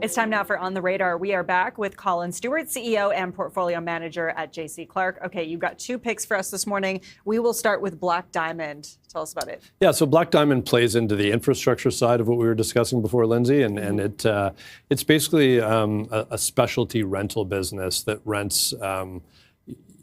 It's time now for On the Radar. We are back with Colin Stewart, CEO and Portfolio Manager at JC Clark. Okay, you've got two picks for us this morning. We will start with Black Diamond. Tell us about it. Yeah, so Black Diamond plays into the infrastructure side of what we were discussing before, Lindsay, and it's basically a specialty rental business that rents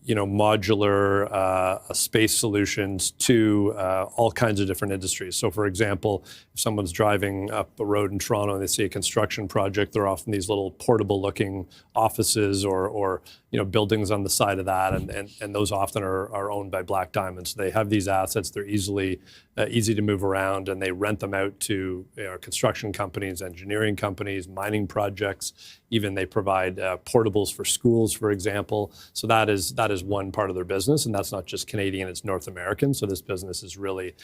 modular space solutions to all kinds of different industries. So for example, if someone's driving up a road in Toronto and they see a construction project, they're often these little portable looking offices or buildings on the side of that, and those often are owned by Black Diamond. So they have these assets, they're easy to move around, and they rent them out to construction companies, engineering companies, mining projects. Even they provide portables for schools, for example. So that is one part of their business, and that's not just Canadian, it's North American. So this business is really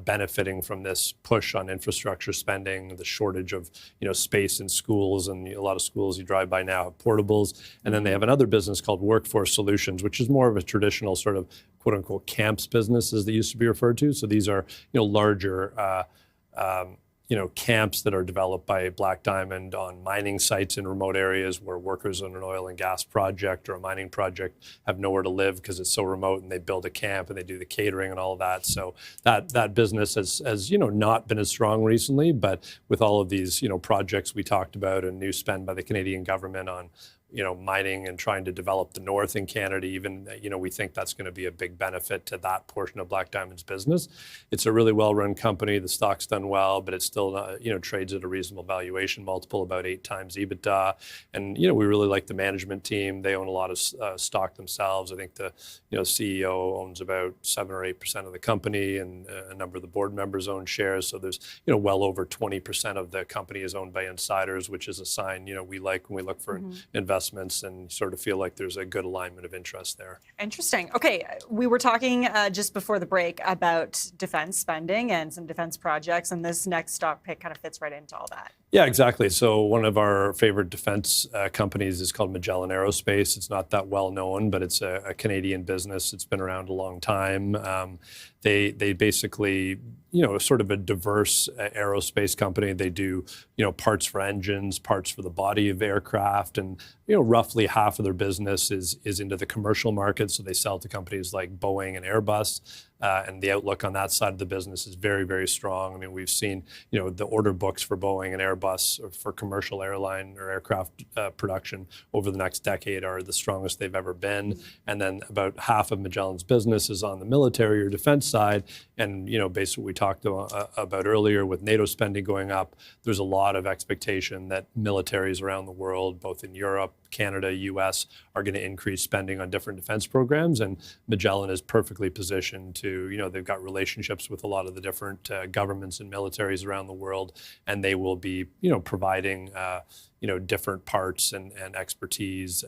benefiting from this push on infrastructure spending, the shortage of space in schools, and a lot of schools you drive by now have portables. And then they have another business called Workforce Solutions, which is more of a traditional sort of quote unquote camps business, as they used to be referred to. So these are larger camps that are developed by Black Diamond on mining sites in remote areas where workers on an oil and gas project or a mining project have nowhere to live because it's so remote, and they build a camp and they do the catering and all of that. So that business has not been as strong recently, but with all of these projects we talked about and new spend by the Canadian government on mining and trying to develop the north in Canada, even, we think that's going to be a big benefit to that portion of Black Diamond's business. It's a really well-run company. The stock's done well, but it's still, trades at a reasonable valuation multiple, about 8 times EBITDA. And, we really like the management team. They own a lot of stock themselves. I think the, CEO owns about 7 or 8% of the company, and a number of the board members own shares. So there's, well over 20% of the company is owned by insiders, which is a sign, we like when we look for investments, and sort of feel like there's a good alignment of interest there. Interesting. Okay, we were talking just before the break about defense spending and some defense projects, and this next stock pick kind of fits right into all that. Yeah, exactly. So one of our favorite defense companies is called Magellan Aerospace. It's not that well known, but it's a Canadian business. It's been around a long time. They basically, sort of a diverse aerospace company. They do, parts for engines, parts for the body of aircraft, and roughly half of their business is into the commercial market. So they sell to companies like Boeing and Airbus, and the outlook on that side of the business is very, very strong. I mean, we've seen, the order books for Boeing and Airbus for commercial airline or aircraft production over the next decade are the strongest they've ever been. And then about half of Magellan's business is on the military or defense side. And, based on what we talked about earlier with NATO spending going up, there's a lot of expectation that militaries around the world, both in Europe, Canada, US, are going to increase spending on different defense programs. And Magellan is perfectly positioned to, they've got relationships with a lot of the different governments and militaries around the world, and they will be, providing, different parts and expertise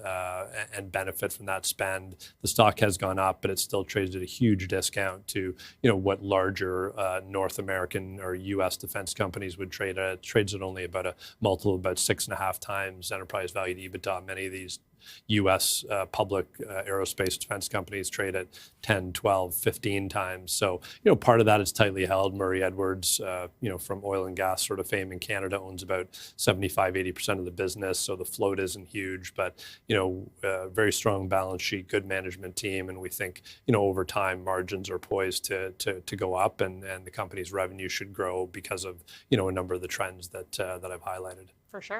and benefit from that spend. The stock has gone up, but it still trades at a huge discount to, what larger North American or US defense companies would trade at. It trades at only about a multiple of about 6.5 times enterprise value to EBITDA. Many of these U.S. Public aerospace defense companies trade at 10, 12, 15 times. So, part of that is tightly held. Murray Edwards, from oil and gas sort of fame in Canada, owns about 75, 80% of the business. So the float isn't huge, but, very strong balance sheet, good management team. And we think, over time, margins are poised to go up, and the company's revenue should grow because of, a number of the trends that I've highlighted. For sure.